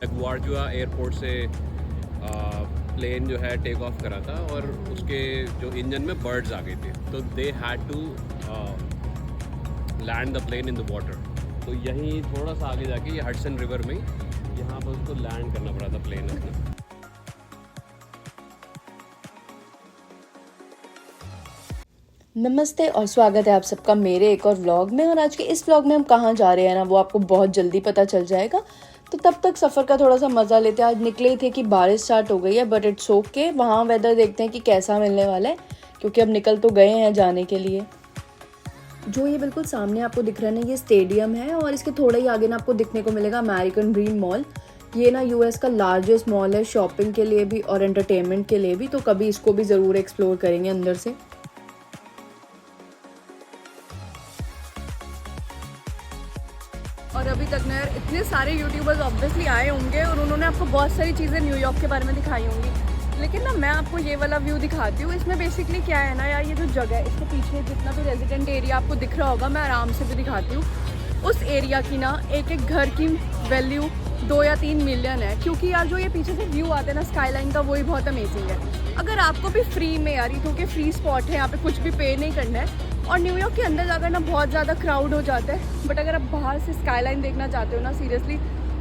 LaGuardia airport से plane जो है टेक ऑफ करा था और उसके जो इंजन में बर्ड्स आ गई थी, तो they had to land the plane in the water. तो यहीं थोड़ा सा आगे जाके ये हडसन रिवर में यहाँ पर उसको लैंड करना पड़ा था प्लेन अपना। नमस्ते और स्वागत है आप सबका मेरे एक और व्लॉग में। और आज के इस व्लॉग में हम कहाँ जा रहे हैं ना, वो आपको बहुत जल्दी पता चल जाएगा। तो तब तक सफ़र का थोड़ा सा मज़ा लेते हैं। आज निकले ही थे कि बारिश स्टार्ट हो गई है, बट इट्स ओके। वहाँ वेदर देखते हैं कि कैसा मिलने वाला है, क्योंकि अब निकल तो गए हैं जाने के लिए। जो ये बिल्कुल सामने आपको दिख रहा है ना, ये स्टेडियम है और इसके थोड़ा ही आगे ना आपको दिखने को मिलेगा अमेरिकन ड्रीम मॉल। ये ना यूएस का लार्जेस्ट मॉल है, शॉपिंग के लिए भी और एंटरटेनमेंट के लिए भी। तो कभी इसको भी ज़रूर एक्सप्लोर करेंगे अंदर से। और अभी तक ना यार इतने सारे यूट्यूबर्स ऑब्वियसली आए होंगे और उन्होंने आपको बहुत सारी चीज़ें न्यूयॉर्क के बारे में दिखाई होंगी, लेकिन ना मैं आपको ये वाला व्यू दिखाती हूँ। इसमें बेसिकली क्या है ना यार, ये जो जगह है इसके पीछे जितना भी रेजिडेंट एरिया आपको दिख रहा होगा, मैं आराम से भी दिखाती हूँ। उस एरिया की ना एक एक घर की वैल्यू 2 या 3 मिलियन है, क्योंकि यार जो ये पीछे से व्यू आते हैं ना स्काईलाइन का, वही बहुत अमेजिंग है। अगर आपको भी फ्री में यार, क्योंकि फ्री स्पॉट है यहाँ पे, कुछ भी पे नहीं करना है। और न्यूयॉर्क के अंदर जाकर ना बहुत ज़्यादा क्राउड हो जाता है, बट अगर आप बाहर से स्काईलाइन देखना चाहते हो ना सीरियसली,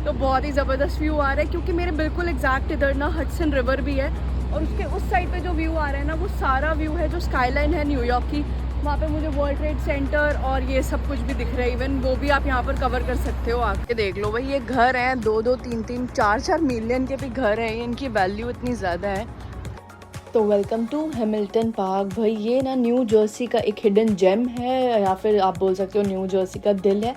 तो बहुत ही ज़बरदस्त व्यू आ रहा है। क्योंकि मेरे बिल्कुल एग्जैक्ट इधर ना हडसन रिवर भी है और उसके उस साइड पे जो व्यू आ रहा है ना, वो सारा व्यू है जो स्काईलाइन है न्यूयॉर्क की। वहाँ पे मुझे वर्ल्ड ट्रेड सेंटर और ये सब कुछ भी दिख रहा है, इवन वो भी आप यहाँ पर कवर कर सकते हो। आके देख लो भाई, ये घर हैं 2-2, 3-3, 4-4 मिलियन के भी घर हैं, इनकी वैल्यू इतनी ज़्यादा है। तो वेलकम टू हैमिल्टन पार्क। भाई ये ना न्यू जर्सी का एक हिडन जेम है, या फिर आप बोल सकते हो न्यू जर्सी का दिल है।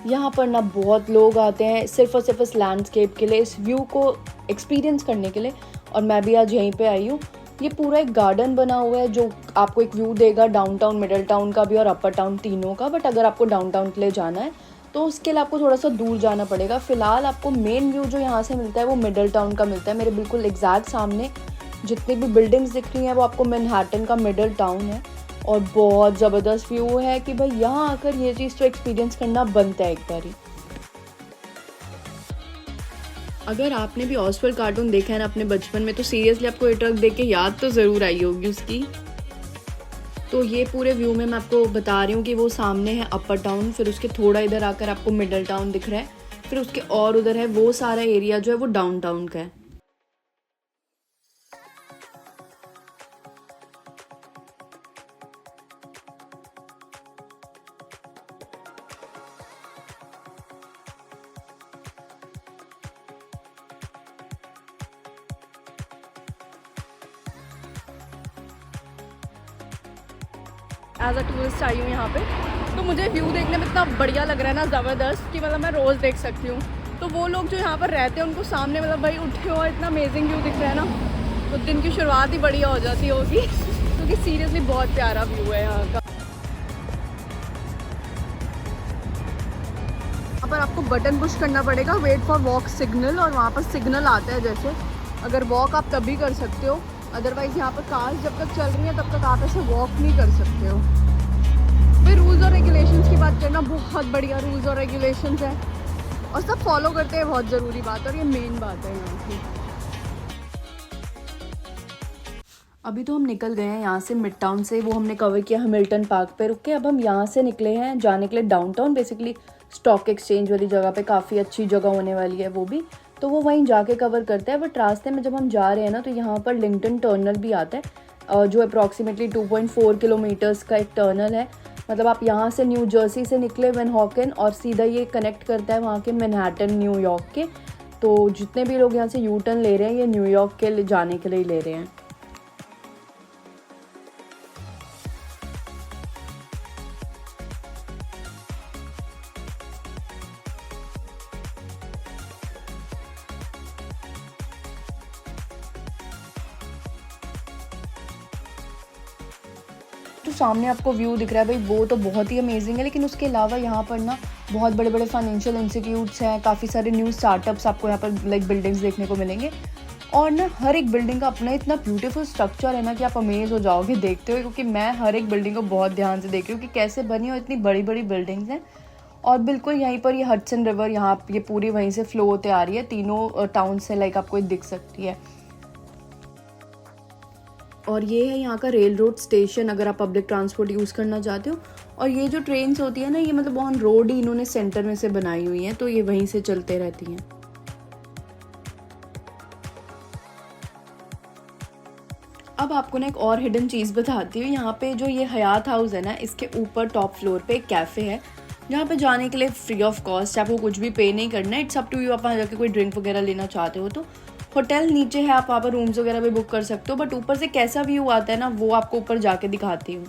यहाँ पर ना बहुत लोग आते हैं सिर्फ और सिर्फ इस लैंडस्केप के लिए, इस व्यू को एक्सपीरियंस करने के लिए। और मैं भी आज यहीं पे आई हूँ। ये पूरा एक गार्डन बना हुआ है जो आपको एक व्यू देगा डाउनटाउन, मिडल टाउन का भी और अपर टाउन, तीनों का। बट अगर आपको डाउनटाउन के लिए जाना है तो उसके लिए आपको थोड़ा सा दूर जाना पड़ेगा। फ़िलहाल आपको मेन व्यू जो यहाँ से मिलता है वो मिडल टाउन का मिलता है। मेरे बिल्कुल एग्जैक्ट सामने जितनी भी बिल्डिंग्स दिख रही हैं वो आपको मैनहट्टन का मिडल टाउन है। और बहुत ज़बरदस्त व्यू है कि भाई यहाँ आकर ये चीज़ तो एक्सपीरियंस करना बनता है एक बार ही। अगर आपने भी ऑसवर्ल्ड कार्टून देखा है ना अपने बचपन में, तो सीरियसली आपको ये ट्रक देख के याद तो ज़रूर आई होगी उसकी। तो ये पूरे व्यू में मैं आपको बता रही हूँ कि वो सामने है अपर टाउन, फिर उसके थोड़ा इधर आकर आपको मिडल टाउन दिख रहा है, फिर उसके और उधर है वो सारा एरिया जो है वो डाउन टाउन का है। एज अ टूरिस्ट आई हूँ यहाँ पे, तो मुझे व्यू देखने में इतना बढ़िया लग रहा है ना, ज़बरदस्त, कि मतलब मैं रोज़ देख सकती हूँ। तो वो लोग जो यहाँ पर रहते हैं उनको सामने मतलब भाई उठे हो, इतना अमेजिंग व्यू दिख रहा है ना, तो दिन की शुरुआत ही बढ़िया हो जाती होगी क्योंकि सीरियसली बहुत प्यारा व्यू है यहाँ का। यहाँ पर आपको बटन पुश करना पड़ेगा, वेट फॉर वॉक सिग्नल, और वहाँ पर सिग्नल आता है जैसे, अगर वॉक आप तभी कर सकते हो, अदरवाइज़ यहाँ पर कार्स जब तक चल रही हैं तब तक आप ऐसे वॉक नहीं कर सकते हो। फिर रूल्स और रेगुलेशंस की बात करना, बहुत बढ़िया रूल्स और रेगुलेशंस हैं और सब फॉलो करते हैं, बहुत ज़रूरी बात, और ये मेन बात है यहाँ की। अभी तो हम निकल गए हैं यहाँ से मिड टाउन से, वो हमने कवर किया हैमिल्टन पार्क पे रुक के। अब हम यहाँ से निकले हैं जाने के लिए डाउनटाउन, बेसिकली स्टॉक एक्सचेंज वाली जगह पे, काफ़ी अच्छी जगह होने वाली है वो भी, तो वो वहीं जाके कवर करते हैं। बट रास्ते में जब हम जा रहे हैं ना, तो यहाँ पर लिंक्टन टर्नल भी आता है, जो अप्रॉक्सीमेटली 2.4 किलोमीटर्स का एक टर्नल है। मतलब आप यहाँ से न्यू जर्सी से निकले मैनहट्टन, और सीधा ये कनेक्ट करता है वहाँ के मैनहट्टन न्यूयॉर्क के। तो जितने भी लोग यहाँ से यू टर्न ले रहे हैं, ये न्यूयॉर्क के जाने के लिए ले रहे हैं। जो सामने आपको व्यू दिख रहा है भाई, वो तो बहुत ही अमेजिंग है। लेकिन उसके अलावा यहाँ पर ना बहुत बड़े बड़े फाइनेंशियल इंस्टीट्यूट्स हैं, काफ़ी सारे न्यू स्टार्टअप्स आपको यहाँ पर लाइक बिल्डिंग्स देखने को मिलेंगे। और ना हर एक बिल्डिंग का अपना इतना ब्यूटीफुल स्ट्रक्चर है ना कि आप अमेज हो जाओगे देखते हुए, क्योंकि मैं हर एक बिल्डिंग को बहुत ध्यान से देख रही हूँ कि कैसे बनी और इतनी बड़ी बड़ी बिल्डिंग्स हैं। और बिल्कुल यहीं पर ये हडसन रिवर यहाँ ये पूरी वहीं से फ्लो होते आ रही है, तीनों टाउन से लाइक आपको ये दिख सकती है। और ये है यहाँ का रेल रोड स्टेशन अगर आप पब्लिक ट्रांसपोर्ट यूज़ करना चाहते हो। और ये जो ट्रेन्स होती है ना, ये मतलब ऑन रोड ही इन्होंने सेंटर में से बनाई हुई हैं, तो ये वहीं से चलते रहती हैं। अब आपको ना एक और हिडन चीज़ बताती हूँ। यहाँ पे जो ये हयात हाउस है ना, इसके ऊपर टॉप फ्लोर पे एक कैफ़े है जहाँ पे जाने के लिए फ्री ऑफ कॉस्ट, आपको कुछ भी पे नहीं करना है। इट्स अप टू यू, आप वहाँ जाके कोई ड्रिंक वगैरह लेना चाहते हो तो। होटल नीचे है, आप वहाँ पर रूम्स वगैरह भी बुक कर सकते हो, बट ऊपर से कैसा व्यू आता है ना, वो आपको ऊपर जाके दिखाती हूँ।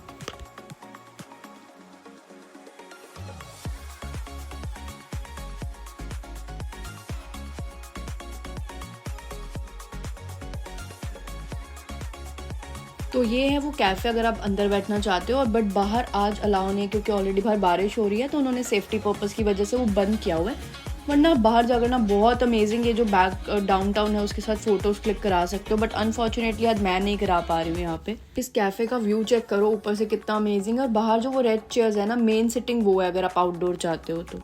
तो ये है वो कैफ़े अगर आप अंदर बैठना चाहते हो, बट बाहर आज अलाउ नहीं है क्योंकि ऑलरेडी बाहर बारिश हो रही है, तो उन्होंने सेफ्टी पर्पज़ की वजह से वो बंद किया हुआ है। वरना बाहर जाकर ना बहुत अमेजिंग ये जो बैक डाउनटाउन है उसके साथ फ़ोटोज़ क्लिक करा सकते हो, बट अनफॉर्चुनेटली आज मैं नहीं करा पा रही हूँ यहाँ पे। इस कैफ़े का व्यू चेक करो ऊपर से कितना अमेजिंग है, और बाहर जो वो रेड चेयर्स है ना, मेन सिटिंग वो है अगर आप आउटडोर चाहते हो तो।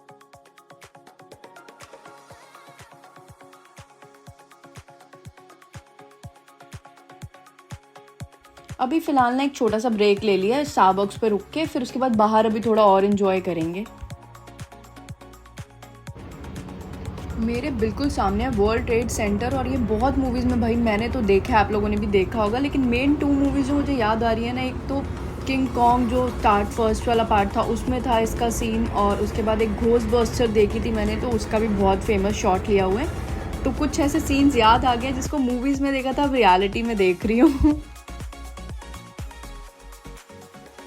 अभी फ़िलहाल ना एक छोटा सा ब्रेक ले लिया है स्टारबक्स पे रुक के, फिर उसके बाद बाहर अभी थोड़ा और इन्जॉय करेंगे। मेरे बिल्कुल सामने है वर्ल्ड ट्रेड सेंटर, और ये बहुत मूवीज़ में भाई मैंने तो देखा है, आप लोगों ने भी देखा होगा, लेकिन मेन 2 मूवीज़ जो मुझे याद आ रही है ना, एक तो किंग कॉन्ग जो फर्स्ट वाला पार्ट था उसमें था इसका सीन, और उसके बाद एक घोस्टबस्टर देखी थी मैंने, तो उसका भी बहुत फेमस शॉट लिया हुआ है। तो कुछ ऐसे सीन्स याद आ गए जिसको मूवीज़ में देखा था, अब रियलिटी में देख रही हूँ।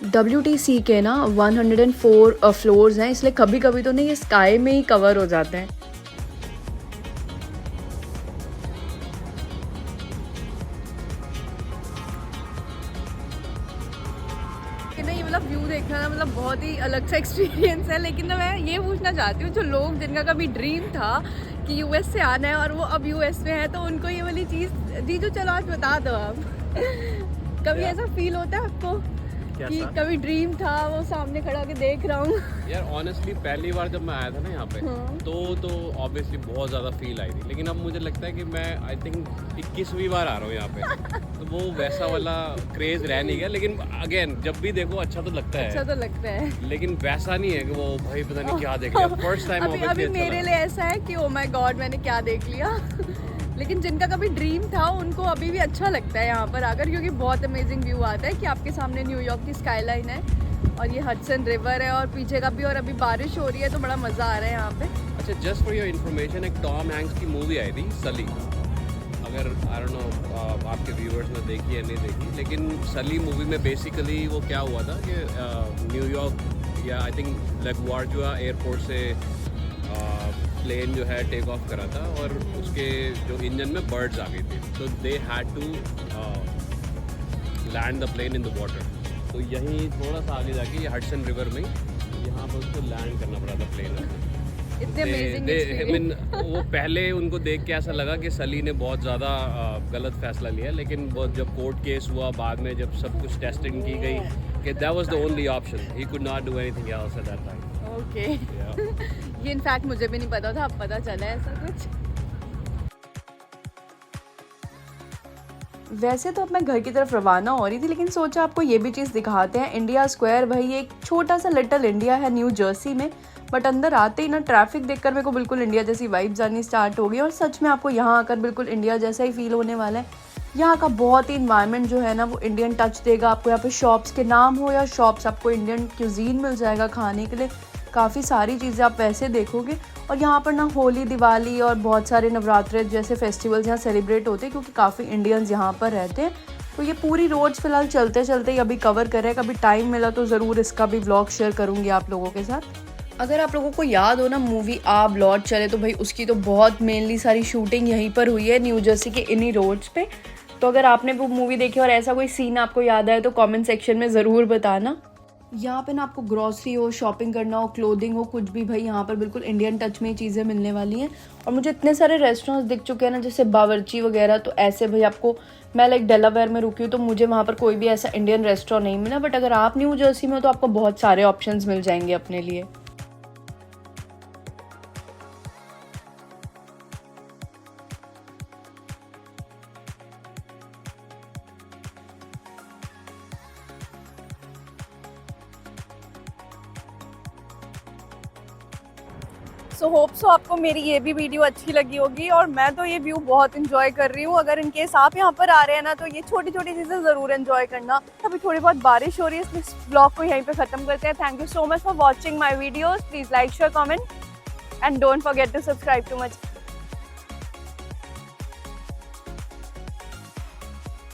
WTC के ना 104 फ्लोर्स हैं, इसलिए कभी कभी तो नहीं ये स्काई में ही कवर हो जाते हैं। ना ये मतलब व्यू देखना ना मतलब बहुत ही अलग सा एक्सपीरियंस है। लेकिन ना मैं ये पूछना चाहती हूँ, जो लोग जिनका कभी ड्रीम था कि यूएस से आना है और वो अब यूएस में है, तो उनको ये वाली चीज़ जी जो चलो आज बता दो आप। कभी ऐसा फील होता है आपको कि कभी ड्रीम था वो सामने खड़ा के देख रहा हूँ? यार ऑनेस्टली पहली बार जब मैं आया था ना यहाँ पे, तो ऑब्वियसली बहुत ज़्यादा फील आई थी, लेकिन अब मुझे लगता है कि मैं आई थिंक 21वीं बार आ रहा हूँ यहाँ पे, तो वो वैसा वाला क्रेज रह नहीं गया। लेकिन अगेन जब भी देखो अच्छा तो लगता है, अच्छा तो लगता है, लेकिन वैसा नहीं है कि वो भाई पता नहीं क्या देख लिया फर्स्ट टाइम। अभी मेरे लिए ऐसा है कि ओ माय गॉड मैंने क्या देख लिया। लेकिन जिनका कभी ड्रीम था उनको अभी भी अच्छा लगता है यहाँ पर आकर, क्योंकि बहुत अमेजिंग व्यू आता है कि आपके सामने न्यूयॉर्क की स्काईलाइन है और ये हडसन रिवर है और पीछे का भी, और अभी बारिश हो रही है तो बड़ा मज़ा आ रहा है यहाँ पे। अच्छा, जस्ट फॉर योर इन्फॉर्मेशन, एक टॉम हैंक्स की मूवी आई थी सली, अगर आई डोंट नो आपके व्यूअर्स ने देखी है नहीं देखी, लेकिन सली मूवी में बेसिकली वो क्या हुआ था कि न्यूयॉर्क या आई थिंक लग्वार्जुआ एयरपोर्ट से प्लेन जो है टेक ऑफ करा था और उसके जो इंजन में बर्ड्स आ गई थी, तो they had to land the plane in the water. तो यहीं थोड़ा सा आगे जाके ये हडसन रिवर में यहाँ पर उसको लैंड करना पड़ा था प्लेन। इतने अमेजिंग वो पहले उनको देख के ऐसा लगा कि सली ने बहुत ज़्यादा गलत फैसला लिया, लेकिन वो जब कोर्ट केस हुआ बाद में जब सब कुछ टेस्टिंग की गई कि that was the only option, he could not do anything else at that time. Okay, ये इनफैक्ट मुझे भी नहीं पता था, अब पता चला है ऐसा कुछ। वैसे तो अब मैं घर की तरफ रवाना हो रही थी, लेकिन सोचा आपको ये भी चीज़ दिखाते हैं। इंडिया स्क्वायर भाई एक छोटा सा लिटिल इंडिया है न्यू जर्सी में, बट अंदर आते ही ना ट्रैफिक देखकर मेरे को बिल्कुल इंडिया जैसी वाइब्स आनी स्टार्ट हो गई, और सच में आपको यहाँ आकर बिल्कुल इंडिया जैसा ही फील होने वाला है। यहाँ का बहुत ही इन्वायरमेंट जो है ना वो इंडियन टच देगा आपको। यहाँ पे शॉप्स के नाम हो या शॉप्स, आपको इंडियन क्यूजीन मिल जाएगा खाने के लिए, काफ़ी सारी चीज़ें आप वैसे देखोगे। और यहाँ पर ना होली, दिवाली और बहुत सारे नवरात्रे जैसे फेस्टिवल्स यहाँ सेलिब्रेट होते हैं, क्योंकि काफ़ी इंडियंस यहाँ पर रहते हैं। तो ये पूरी रोड्स फिलहाल चलते चलते ही अभी कवर करें, कभी टाइम मिला तो ज़रूर इसका भी व्लॉग शेयर करूँगी आप लोगों के साथ। अगर आप लोगों को याद हो ना मूवी आप लौट चले, तो भाई उसकी तो बहुत मेनली सारी शूटिंग यहीं पर हुई है न्यू जर्सी के इन्हीं रोड्स पे। तो अगर आपने वो मूवी देखी और ऐसा कोई सीन आपको याद आए तो कमेंट सेक्शन में ज़रूर बताना। यहाँ पे ना आपको ग्रॉसरी हो, शॉपिंग करना हो, क्लोथिंग हो, कुछ भी भाई यहाँ पर बिल्कुल इंडियन टच में ही चीज़ें मिलने वाली हैं। और मुझे इतने सारे रेस्टोरेंट्स दिख चुके हैं ना, जैसे बावर्ची वगैरह, तो ऐसे भाई आपको, मैं लाइक डेलावेयर में रुकी हूँ तो मुझे वहाँ पर कोई भी ऐसा इंडियन रेस्टोरेंट नहीं मिला, बट अगर आप न्यू जर्सी में हो तो आपको बहुत सारे ऑप्शंस मिल जाएंगे अपने लिए। सो होप सो आपको मेरी ये भी वीडियो अच्छी लगी होगी, और मैं तो ये व्यू बहुत इंजॉय कर रही हूँ। अगर इनकेस आप यहाँ पर आ रहे हैं ना, तो ये छोटी छोटी चीज़ें ज़रूर इंजॉय करना। अभी थोड़ी बहुत बारिश हो रही है, इस ब्लॉग को यहीं पे ख़त्म करते हैं। Thank you so much for watching my videos. Please like share comment and don't forget to subscribe to much